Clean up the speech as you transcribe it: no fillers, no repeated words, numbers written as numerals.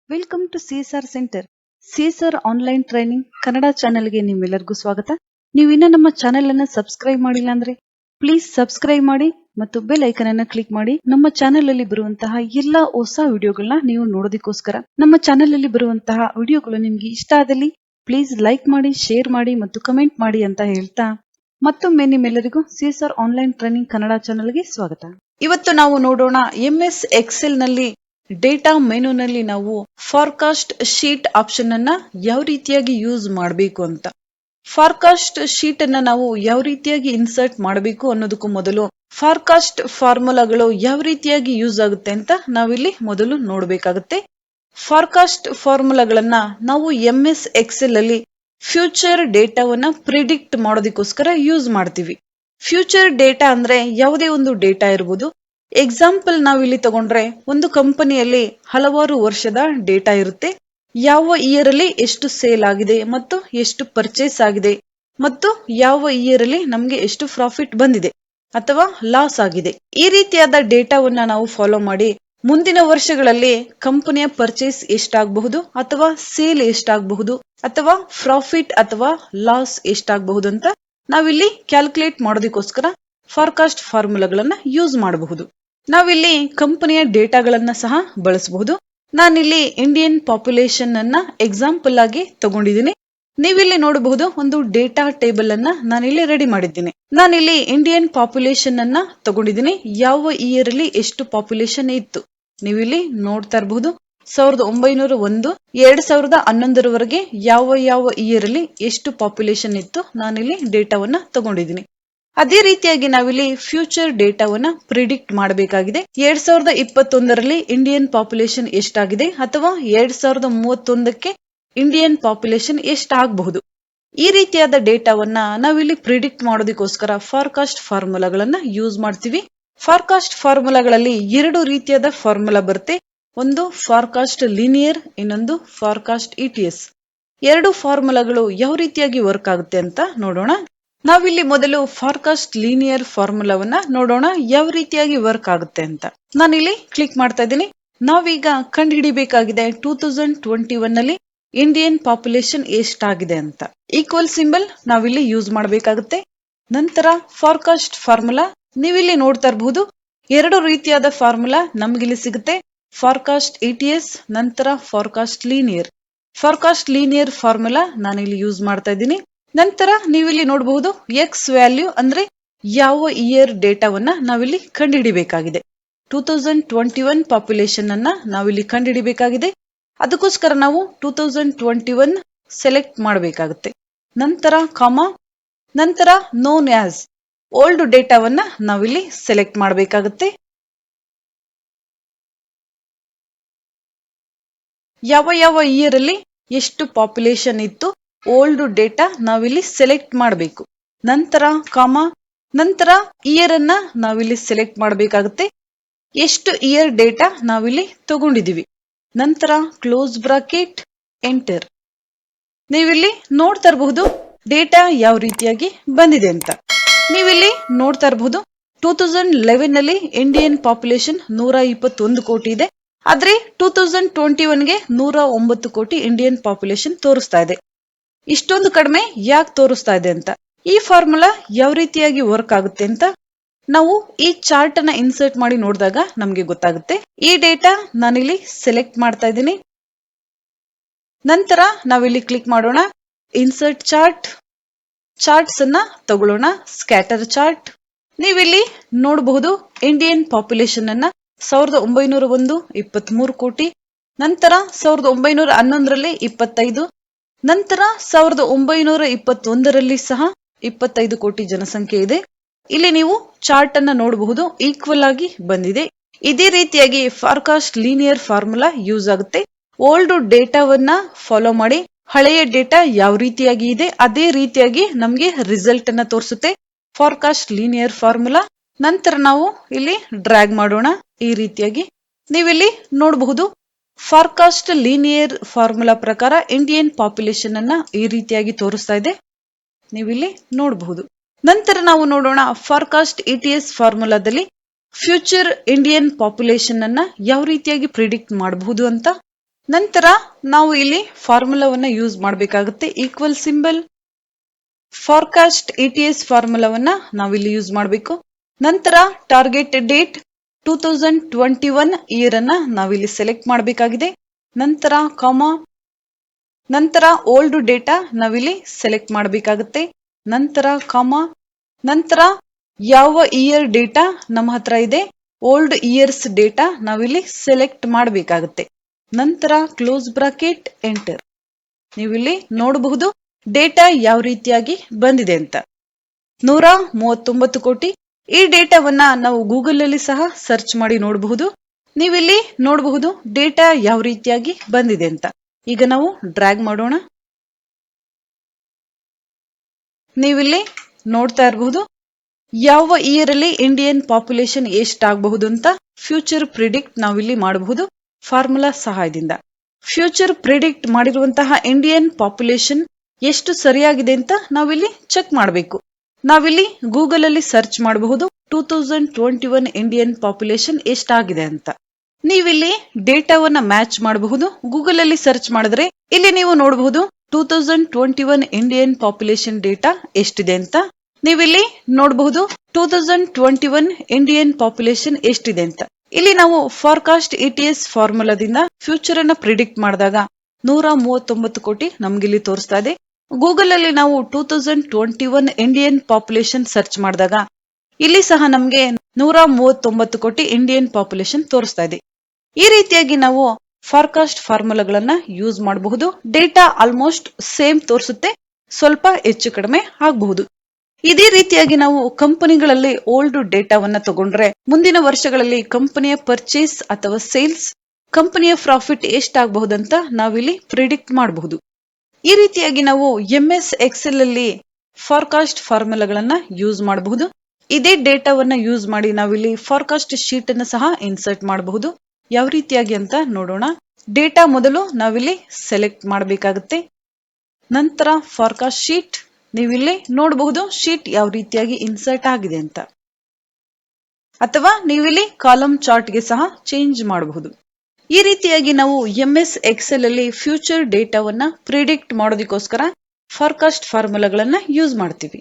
Welcome to CSR centre. CSR online training Kannada ಚಾನೆಲ್ಗೆ ನಿಮ್ಮೆಲ್ಲರಿಗೂ ಸ್ವಾಗತ. ನೀವು ಇನ್ನ ನಮ್ಮ ಚಾನೆಲ್ ಅನ್ನ ಸಬ್ಸ್ಕ್ರೈಬ್ ಮಾಡಿಲ್ಲ ಅಂದ್ರೆ ಪ್ಲೀಸ್ ಸಬ್ಸ್ಕ್ರೈಬ್ ಮಾಡಿ ಮತ್ತು ಬೆಲ್ ಐಕನ್ ಅನ್ನ ಕ್ಲಿಕ್ ಮಾಡಿ. ನಮ್ಮ ಚಾನೆಲ್ ಅಲ್ಲಿ ಬರುವಂತಹ ಎಲ್ಲಾ ಹೊಸ ವಿಡಿಯೋಗಳನ್ನ ನೀವು ನೋಡೋದಕ್ಕೋಸ್ಕರ. ನಮ್ಮ ಚಾನೆಲ್ ಅಲ್ಲಿ ಬರುವಂತಹ ವಿಡಿಯೋಗಳು ನಿಮ್ಗೆ ಇಷ್ಟ ಆದಲ್ಲಿ ಪ್ಲೀಸ್ ಲೈಕ್ ಮಾಡಿ, ಶೇರ್ ಮಾಡಿ ಮತ್ತು ಕಮೆಂಟ್ ಮಾಡಿ ಅಂತ ಹೇಳ್ತಾ ಮತ್ತೊಮ್ಮೆ ನಿಮ್ಮೆಲ್ಲರಿಗೂ ಸಿಎಸ್ಆರ್ ಆನ್ಲೈನ್ ಟ್ರೈನಿಂಗ್ ಕನ್ನಡ ಚಾನೆಲ್ಗೆ ಸ್ವಾಗತ. ಇವತ್ತು ನಾವು ನೋಡೋಣ ಎಂಎಸ್ ಎಕ್ಸೆಲ್ ನಲ್ಲಿ ಡೇಟಾ ಮೆನುನಲ್ಲಿ ನಾವು ಫಾರ್ಕಾಸ್ಟ್ ಶೀಟ್ ಆಪ್ಷನ್ ಅನ್ನ ಯಾವ ರೀತಿಯಾಗಿ ಯೂಸ್ ಮಾಡಬೇಕು ಅಂತ. ಫಾರ್ಕಾಸ್ಟ್ ಶೀಟ್ ಅನ್ನ ನಾವು ಯಾವ ರೀತಿಯಾಗಿ ಇನ್ಸರ್ಟ್ ಮಾಡಬೇಕು ಅನ್ನೋದಕ್ಕೂ ಮೊದಲು ಫಾರ್ಕಾಸ್ಟ್ ಫಾರ್ಮುಲಾಗಳು ಯಾವ ರೀತಿಯಾಗಿ ಯೂಸ್ ಆಗುತ್ತೆ ಅಂತ ನಾವಿಲ್ಲಿ ಮೊದಲು ನೋಡಬೇಕಾಗುತ್ತೆ. ಫಾರ್ಕಾಸ್ಟ್ ಫಾರ್ಮುಲಾಗಳನ್ನ ನಾವು ಎಂಎಸ್ ಎಕ್ಸೆಲ್ ಅಲ್ಲಿ ಫ್ಯೂಚರ್ ಡೇಟಾವನ್ನ ಪ್ರಿಡಿಕ್ಟ್ ಮಾಡೋದಕ್ಕೋಸ್ಕರ ಯೂಸ್ ಮಾಡ್ತೀವಿ. ಫ್ಯೂಚರ್ ಡೇಟಾ ಅಂದ್ರೆ ಯಾವುದೇ ಒಂದು ಡೇಟಾ ಇರಬಹುದು. ಎಕ್ಸಾಂಪಲ್ ನಾವಿಲ್ಲಿ ತಗೊಂಡ್ರೆ ಒಂದು ಕಂಪನಿಯಲ್ಲಿ ಹಲವಾರು ವರ್ಷದ ಡೇಟಾ ಇರುತ್ತೆ. ಯಾವ ಇಯರ್ ಅಲ್ಲಿ ಎಷ್ಟು ಸೇಲ್ ಆಗಿದೆ ಮತ್ತು ಎಷ್ಟು ಪರ್ಚೇಸ್ ಆಗಿದೆ ಮತ್ತು ಯಾವ ಇಯರ್ ಅಲ್ಲಿ ನಮ್ಗೆ ಎಷ್ಟು ಪ್ರಾಫಿಟ್ ಬಂದಿದೆ ಅಥವಾ ಲಾಸ್ ಆಗಿದೆ. ಈ ರೀತಿಯಾದ ಡೇಟಾವನ್ನ ನಾವು ಫಾಲೋ ಮಾಡಿ ಮುಂದಿನ ವರ್ಷಗಳಲ್ಲಿ ಕಂಪನಿಯ ಪರ್ಚೇಸ್ ಎಷ್ಟಾಗಬಹುದು ಅಥವಾ ಸೇಲ್ ಎಷ್ಟಾಗಬಹುದು ಅಥವಾ ಪ್ರಾಫಿಟ್ ಅಥವಾ ಲಾಸ್ ಎಷ್ಟಾಗಬಹುದು ಅಂತ ನಾವಿಲ್ಲಿ ಕ್ಯಾಲ್ಕುಲೇಟ್ ಮಾಡೋದಕ್ಕೋಸ್ಕರ ಫಾರ್ಕಾಸ್ಟ್ ಫಾರ್ಮುಲಾಗಳನ್ನ ಯೂಸ್ ಮಾಡಬಹುದು. ನಾವಿಲ್ಲಿ ಕಂಪನಿಯ ಡೇಟಾಗಳನ್ನ ಸಹ ಬಳಸಬಹುದು. ನಾನಿಲ್ಲಿ ಇಂಡಿಯನ್ ಪಾಪ್ಯುಲೇಷನ್ ಅನ್ನ ಎಕ್ಸಾಂಪಲ್ ಆಗಿ ತಗೊಂಡಿದ್ದೀನಿ. ನೀವಿಲ್ಲಿ ನೋಡಬಹುದು ಒಂದು ಡೇಟಾ ಟೇಬಲ್ ಅನ್ನ ನಾನಿಲ್ಲಿ ರೆಡಿ ಮಾಡಿದ್ದೀನಿ. ನಾನಿಲ್ಲಿ ಇಂಡಿಯನ್ ಪಾಪ್ಯುಲೇಷನ್ ಅನ್ನ ತಗೊಂಡಿದ್ದೀನಿ. ಯಾವ ಇಯರ್ ಅಲ್ಲಿ ಎಷ್ಟು ಪಾಪ್ಯುಲೇಷನ್ ಇತ್ತು ನೀವಿಲ್ಲಿ ನೋಡ್ತಾ ಇರಬಹುದು. 1901 2011 ಯಾವ ಇಯರ್ ಅಲ್ಲಿ ಎಷ್ಟು ಪಾಪ್ಯುಲೇಷನ್ ಇತ್ತು ನಾನಿಲ್ಲಿ ಡೇಟಾವನ್ನ ತಗೊಂಡಿದ್ದೀನಿ. ಅದೇ ರೀತಿಯಾಗಿ ನಾವಿಲ್ಲಿ ಫ್ಯೂಚರ್ ಡೇಟಾವನ್ನ ಪ್ರಿಡಿಕ್ಟ್ ಮಾಡಬೇಕಾಗಿದೆ. 2021 ಇಂಡಿಯನ್ ಪಾಪ್ಯುಲೇಷನ್ ಎಷ್ಟಾಗಿದೆ ಅಥವಾ 2031 ಇಂಡಿಯನ್ ಪಾಪ್ಯುಲೇಷನ್ ಎಷ್ಟಾಗಬಹುದು. ಈ ರೀತಿಯಾದ ಡೇಟಾವನ್ನ ನಾವಿಲ್ಲಿ ಪ್ರಿಡಿಕ್ಟ್ ಮಾಡೋದಕ್ಕೋಸ್ಕರ ಫಾರ್ಕಾಸ್ಟ್ ಫಾರ್ಮುಲಾಗಳನ್ನ ಯೂಸ್ ಮಾಡ್ತೀವಿ. ಫಾರ್ಕಾಸ್ಟ್ ಫಾರ್ಮುಲಾಗಳಲ್ಲಿ ಎರಡು ರೀತಿಯಾದ ಫಾರ್ಮುಲಾ ಬರುತ್ತೆ. ಒಂದು ಫಾರ್ಕಾಸ್ಟ್ ಲೀನಿಯರ್, ಇನ್ನೊಂದು ಫಾರ್ಕಾಸ್ಟ್ ಇಟಿಎಸ್. ಎರಡು ಫಾರ್ಮುಲಾಗಳು ಯಾವ ರೀತಿಯಾಗಿ ವರ್ಕ್ ಆಗುತ್ತೆ ಅಂತ ನೋಡೋಣ. ನಾವಿಲ್ಲಿ ಮೊದಲು ಫಾರ್ಕಾಸ್ಟ್ ಲೀನಿಯರ್ ಫಾರ್ಮುಲಾವನ್ನ ನೋಡೋಣ ಯಾವ ರೀತಿಯಾಗಿ ವರ್ಕ್ ಆಗುತ್ತೆ ಅಂತ. ನಾನಿಲ್ಲಿ ಕ್ಲಿಕ್ ಮಾಡ್ತಾ ಇದ್ದೀನಿ. ನಾವೀಗ ಕಂಡುಹಿಡಿಬೇಕಾಗಿದೆ 2021 ನಲ್ಲಿ ಇಂಡಿಯನ್ ಪಾಪ್ಯುಲೇಷನ್ ಎಷ್ಟಾಗಿದೆ ಅಂತ. ಈಕ್ವಲ್ ಸಿಂಬಲ್ ನಾವಿಲ್ಲಿ ಯೂಸ್ ಮಾಡಬೇಕಾಗುತ್ತೆ. ನಂತರ ಫಾರ್ಕಾಸ್ಟ್ ಫಾರ್ಮುಲಾ ನೀವಿಲ್ಲಿ ನೋಡ್ತಾ ಇರಬಹುದು. ಎರಡು ರೀತಿಯಾದ ಫಾರ್ಮುಲಾ ನಮ್ಗಿಲ್ಲಿ ಸಿಗುತ್ತೆ. ಫಾರ್ಕಾಸ್ಟ್ ಇಟಿಎಸ್ ನಂತರ ಫಾರ್ಕಾಸ್ಟ್ ಲೀನಿಯರ್. ಫಾರ್ಕಾಸ್ಟ್ ಲೀನಿಯರ್ ಫಾರ್ಮುಲಾ ನಾನಿಲ್ಲಿ ಯೂಸ್ ಮಾಡ್ತಾ ಇದ್ದೀನಿ. ನಂತರ ನೀವಿಲ್ಲಿ ನೋಡಬಹುದು ಎಕ್ಸ್ ವ್ಯಾಲ್ಯೂ ಅಂದ್ರೆ ಯಾವ ಇಯರ್ ಡೇಟಾವನ್ನ ನಾವಿಲ್ಲಿ ಕಂಡುಹಿಡಿಬೇಕಾಗಿದೆ. 2021 ಪಾಪ್ಯುಲೇಷನ್ ಅನ್ನ ನಾವಿಲ್ಲಿ ಕಂಡುಹಿಡಿಬೇಕಾಗಿದೆ. ಅದಕ್ಕೋಸ್ಕರ ನಾವು 2021 ಸೆಲೆಕ್ಟ್ ಮಾಡಬೇಕಾಗುತ್ತೆ. ನಂತರ ಕಾಮಾ, ನಂತರ ನೋನ್ ಆಸ್ ಓಲ್ಡ್ ಡೇಟಾವನ್ನ ನಾವಿಲ್ಲಿ ಸೆಲೆಕ್ಟ್ ಮಾಡಬೇಕಾಗುತ್ತೆ. ಯಾವ ಇಯರ್ ಅಲ್ಲಿ ಎಷ್ಟು ಪಾಪ್ಯುಲೇಷನ್ ಇತ್ತು ಓಲ್ಡ್ ಡೇಟಾ ನಾವಿಲ್ಲಿ ಸೆಲೆಕ್ಟ್ ಮಾಡಬೇಕು. ನಂತರ ಕಾಮಾ, ನಂತರ ಇಯರ್ ಅನ್ನ ನಾವಿಲ್ಲಿ ಸೆಲೆಕ್ಟ್ ಮಾಡಬೇಕಾಗುತ್ತೆ. ಎಷ್ಟು ಇಯರ್ ಡೇಟಾ ನಾವಿಲ್ಲಿ ತಗೊಂಡಿದೀವಿ. ನಂತರ ಕ್ಲೋಸ್ ಬ್ರಾಕೆಟ್, ಎಂಟರ್. ನೀವಿಲ್ಲಿ ನೋಡ್ತಾ ಇರಬಹುದು ಡೇಟಾ ಯಾವ ರೀತಿಯಾಗಿ ಬಂದಿದೆ ಅಂತ. ನೀವಿಲ್ಲಿ ನೋಡ್ತಾ ಇರಬಹುದು 2011 ನಲ್ಲಿ ಇಂಡಿಯನ್ ಪಾಪ್ಯುಲೇಷನ್ 121 ಕೋಟಿ ಇದೆ. ಆದ್ರೆ 2021ಗೆ 109 ಕೋಟಿ ಇಂಡಿಯನ್ ಪಾಪ್ಯುಲೇಷನ್ ತೋರಿಸ್ತಾ ಇದೆ. ಇಷ್ಟೊಂದು ಕಡಿಮೆ ಯಾಕೆ ತೋರಿಸ್ತಾ ಇದೆ ಅಂತ. ಈ ಫಾರ್ಮುಲಾ ಯಾವ ರೀತಿಯಾಗಿ ವರ್ಕ್ ಆಗುತ್ತೆ ಅಂತ ನಾವು ಈ ಚಾರ್ಟ್ ಅನ್ನ ಇನ್ಸರ್ಟ್ ಮಾಡಿ ನೋಡಿದಾಗ ನಮ್ಗೆ ಗೊತ್ತಾಗುತ್ತೆ. ಈ ಡೇಟಾ ನಾನಿಲ್ಲಿ ಸೆಲೆಕ್ಟ್ ಮಾಡ್ತಾ ಇದ್ದೀನಿ. ನಂತರ ನಾವಿಲ್ಲಿ ಕ್ಲಿಕ್ ಮಾಡೋಣ. ಇನ್ಸರ್ಟ್ ಚಾರ್ಟ್, ಚಾರ್ಟ್ಸ್ ಅನ್ನ ತಗೊಳ್ಳೋಣ. Scatter chart. ನೀವಿಲ್ಲಿ ನೋಡಬಹುದು ಇಂಡಿಯನ್ ಪಾಪ್ಯುಲೇಷನ್ ಅನ್ನ 1901 23 ಕೋಟಿ, ನಂತರ 1911 25, ನಂತರ 1921 ಸಹ 25 ಕೋಟಿ ಜನಸಂಖ್ಯೆ ಇದೆ. ಇಲ್ಲಿ ನೀವು ಚಾರ್ಟ್ ಅನ್ನ ನೋಡಬಹುದು ಈಕ್ವಲ್ ಆಗಿ ಬಂದಿದೆ. ಇದೇ ರೀತಿಯಾಗಿ ಫಾರ್ಕಾಸ್ಟ್ ಲೀನಿಯರ್ ಫಾರ್ಮುಲಾ ಯೂಸ್ ಆಗುತ್ತೆ. ಓಲ್ಡ್ ಡೇಟಾವನ್ನ ಫಾಲೋ ಮಾಡಿ ಹಳೆಯ ಡೇಟಾ ಯಾವ ರೀತಿಯಾಗಿ ಇದೆ ಅದೇ ರೀತಿಯಾಗಿ ನಮ್ಗೆ ರಿಸಲ್ಟ್ ಅನ್ನ ತೋರಿಸುತ್ತೆ ಫಾರ್ಕಾಸ್ಟ್ ಲೀನಿಯರ್ ಫಾರ್ಮುಲಾ. ನಂತರ ನಾವು ಇಲ್ಲಿ ಡ್ರ್ಯಾಗ್ ಮಾಡೋಣ. ಈ ರೀತಿಯಾಗಿ ನೀವಿಲ್ಲಿ ನೋಡಬಹುದು ಫಾರ್ಕಾಸ್ಟ್ ಲೀನಿಯರ್ ಫಾರ್ಮುಲಾ ಪ್ರಕಾರ ಇಂಡಿಯನ್ ಪಾಪ್ಯುಲೇಷನ್ ಅನ್ನ ಈ ರೀತಿಯಾಗಿ ತೋರಿಸ್ತಾ ಇದೆ. ನೀವಿಲ್ಲಿ ನೋಡಬಹುದು. ನಂತರ ನಾವು ನೋಡೋಣ ಫಾರ್ಕಾಸ್ಟ್ ಇಟಿಎಸ್ ಫಾರ್ಮುಲಾದಲ್ಲಿ ಫ್ಯೂಚರ್ ಇಂಡಿಯನ್ ಪಾಪ್ಯುಲೇಷನ್ ಅನ್ನ ಯಾವ ರೀತಿಯಾಗಿ ಪ್ರಿಡಿಕ್ಟ್ ಮಾಡಬಹುದು ಅಂತ. ನಂತರ ನಾವು ಇಲ್ಲಿ ಫಾರ್ಮುಲಾವನ್ನ ಯೂಸ್ ಮಾಡಬೇಕಾಗುತ್ತೆ. ಈಕ್ವಲ್ ಸಿಂಬಲ್, ಫಾರ್ಕಾಸ್ಟ್ ETS ಫಾರ್ಮುಲಾವನ್ನ ನಾವಿಲ್ಲಿ ಯೂಸ್ ಮಾಡಬೇಕು. ನಂತರ ಟಾರ್ಗೆಟ್ ಡೇಟ್ 2021 ಇಯರ್ ಅನ್ನ ನಾವಿಲ್ಲಿ ಸೆಲೆಕ್ಟ್ ಮಾಡಬೇಕಾಗಿದೆ. ನಂತರ ಕಾಮಾ, ನಂತರ ಓಲ್ಡ್ ಡೇಟಾ ನಾವಿಲ್ಲಿ ಸೆಲೆಕ್ಟ್ ಮಾಡಬೇಕಾಗುತ್ತೆ. ನಂತರ ಕಾಮಾ, ನಂತರ ಯಾವ ಇಯರ್ ಡೇಟಾ ನಮ್ಮ ಹತ್ರ ಇದೆ, ಓಲ್ಡ್ ಇಯರ್ಸ್ ಡೇಟಾ ನಾವಿಲ್ಲಿ ಸೆಲೆಕ್ಟ್ ಮಾಡಬೇಕಾಗುತ್ತೆ. ನಂತರ ಕ್ಲೋಸ್ ಬ್ರಾಕೆಟ್, ಎಂಟರ್. ನೀವಿಲ್ಲಿ ನೋಡಬಹುದು ಡೇಟಾ ಯಾವ ರೀತಿಯಾಗಿ ಬಂದಿದೆ ಅಂತ. 139 ಕೋಟಿ. ಈ ಡೇಟಾವನ್ನ ನಾವು ಗೂಗಲ್ ಅಲ್ಲಿ ಸಹ ಸರ್ಚ್ ಮಾಡಿ ನೋಡಬಹುದು. ನೀವಿಲ್ಲಿ ನೋಡಬಹುದು ಡೇಟಾ ಯಾವ ರೀತಿಯಾಗಿ ಬಂದಿದೆ ಅಂತ. ಈಗ ನಾವು ಡ್ರ್ಯಾಗ್ ಮಾಡೋಣ. ನೀವಿಲ್ಲಿ ನೋಡ್ತಾ ಇರಬಹುದು ಯಾವ ಇಯರ್ ಅಲ್ಲಿ ಇಂಡಿಯನ್ ಪಾಪ್ಯುಲೇಷನ್ ಎಷ್ಟಾಗಬಹುದು ಅಂತ ಫ್ಯೂಚರ್ ಪ್ರಿಡಿಕ್ಟ್ ನಾವಿಲ್ಲಿ ಮಾಡಬಹುದು ಫಾರ್ಮುಲಾ ಸಹಾಯದಿಂದ. ಫ್ಯೂಚರ್ ಪ್ರಿಡಿಕ್ಟ್ ಮಾಡಿರುವಂತಹ ಇಂಡಿಯನ್ ಪಾಪ್ಯುಲೇಷನ್ ಎಷ್ಟು ಸರಿಯಾಗಿದೆ ಅಂತ ನಾವಿಲ್ಲಿ ಚೆಕ್ ಮಾಡಬೇಕು. ನಾವಿಲ್ಲಿ ಗೂಗಲ್ ಅಲ್ಲಿ ಸರ್ಚ್ ಮಾಡಬಹುದು 2021 ಇಂಡಿಯನ್ ಪಾಪ್ಯುಲೇಷನ್ ಎಷ್ಟಾಗಿದೆ ಅಂತ. ನೀವಿಲ್ಲಿ ಡೇಟಾವನ್ನ ಮ್ಯಾಚ್ ಮಾಡಬಹುದು. ಗೂಗಲ್ ಅಲ್ಲಿ ಸರ್ಚ್ ಮಾಡಿದ್ರೆ ಇಲ್ಲಿ ನೀವು ನೋಡಬಹುದು 2021 ಇಂಡಿಯನ್ ಪಾಪ್ಯುಲೇಷನ್ ಡೇಟಾ ಎಷ್ಟಿದೆ ಅಂತ. ನೀವಿಲ್ಲಿ ನೋಡಬಹುದು 2021 ಇಂಡಿಯನ್ ಪಾಪ್ಯುಲೇಷನ್ ಎಷ್ಟಿದೆ ಅಂತ. ಇಲ್ಲಿ ನಾವು ಫಾರ್ಕಾಸ್ಟ್ ETS ಫಾರ್ಮುಲಾದಿಂದ ಫ್ಯೂಚರ್ ಅನ್ನ ಪ್ರಿಡಿಕ್ಟ್ ಮಾಡಿದಾಗ 139 ಕೋಟಿ ನಮ್ಗೆ ಇಲ್ಲಿ ತೋರಿಸ್ತಾ ಇದೆ. ಗೂಗಲ್ ಅಲ್ಲಿ ನಾವು 2021 ಇಂಡಿಯನ್ ಪಾಪ್ಯುಲೇಷನ್ ಸರ್ಚ್ ಮಾಡಿದಾಗ ಇಲ್ಲಿ ಸಹ ನಮ್ಗೆ 139 ಕೋಟಿ ಇಂಡಿಯನ್ ಪಾಪ್ಯುಲೇಷನ್ ತೋರಿಸ್ತಾ ಇದೆ. ಈ ರೀತಿಯಾಗಿ ನಾವು ಫಾರ್ಕಾಸ್ಟ್ ಫಾರ್ಮುಲಾಗಳನ್ನ ಯೂಸ್ ಮಾಡಬಹುದು. ಡೇಟಾ ಆಲ್ಮೋಸ್ಟ್ ಸೇಮ್ ತೋರಿಸುತ್ತೆ, ಸ್ವಲ್ಪ ಹೆಚ್ಚು ಕಡಿಮೆ ಆಗಬಹುದು. ಇದೇ ರೀತಿಯಾಗಿ ನಾವು ಕಂಪನಿಗಳಲ್ಲಿ ಓಲ್ಡ್ ಡೇಟಾವನ್ನ ತಗೊಂಡ್ರೆ ಮುಂದಿನ ವರ್ಷಗಳಲ್ಲಿ ಕಂಪನಿಯ ಪರ್ಚೇಸ್ ಅಥವಾ ಸೇಲ್ಸ್, ಕಂಪನಿಯ ಪ್ರಾಫಿಟ್ ಎಷ್ಟಾಗಬಹುದಂತ ನಾವಿಲ್ಲಿ ಪ್ರಿಡಿಕ್ಟ್ ಮಾಡಬಹುದು. ಈ ರೀತಿಯಾಗಿ ನಾವು MS Excel ಅಲ್ಲಿ ಫಾರ್ಕಾಸ್ಟ್ ಫಾರ್ಮುಲಾಗಳನ್ನ ಯೂಸ್ ಮಾಡಬಹುದು. ಇದೇ ಡೇಟಾವನ್ನ ಯೂಸ್ ಮಾಡಿ ನಾವಿಲ್ಲಿ ಫಾರ್ಕಾಸ್ಟ್ ಶೀಟ್ ಅನ್ನು ಸಹ ಇನ್ಸರ್ಟ್ ಮಾಡಬಹುದು. ಯಾವ ರೀತಿಯಾಗಿ ಅಂತ ನೋಡೋಣ. ಡೇಟಾ ಮೊದಲು ನಾವಿಲ್ಲಿ ಸೆಲೆಕ್ಟ್ ಮಾಡಬೇಕಾಗುತ್ತೆ. ನಂತರ ಫಾರ್ಕಾಸ್ಟ್ ಶೀಟ್, ನೀವಿಲ್ಲಿ ನೋಡಬಹುದು ಶೀಟ್ ಯಾವ ರೀತಿಯಾಗಿ ಇನ್ಸರ್ಟ್ ಆಗಿದೆ ಅಂತ. ಅಥವಾ ನೀವಿಲ್ಲಿ ಕಾಲಮ್ ಚಾರ್ಟ್ ಗೆ ಸಹ ಚೇಂಜ್ ಮಾಡಬಹುದು. ಈ ರೀತಿಯಾಗಿ ನಾವು MS Excel ಅಲ್ಲಿ ಫ್ಯೂಚರ್ ಡೇಟಾವನ್ನ ಪ್ರಿಡಿಕ್ಟ್ ಮಾಡೋದಕ್ಕೋಸ್ಕರ ಫಾರ್ಕಾಸ್ಟ್ ಫಾರ್ಮುಲಾಗಳನ್ನ ಯೂಸ್ ಮಾಡ್ತೀವಿ.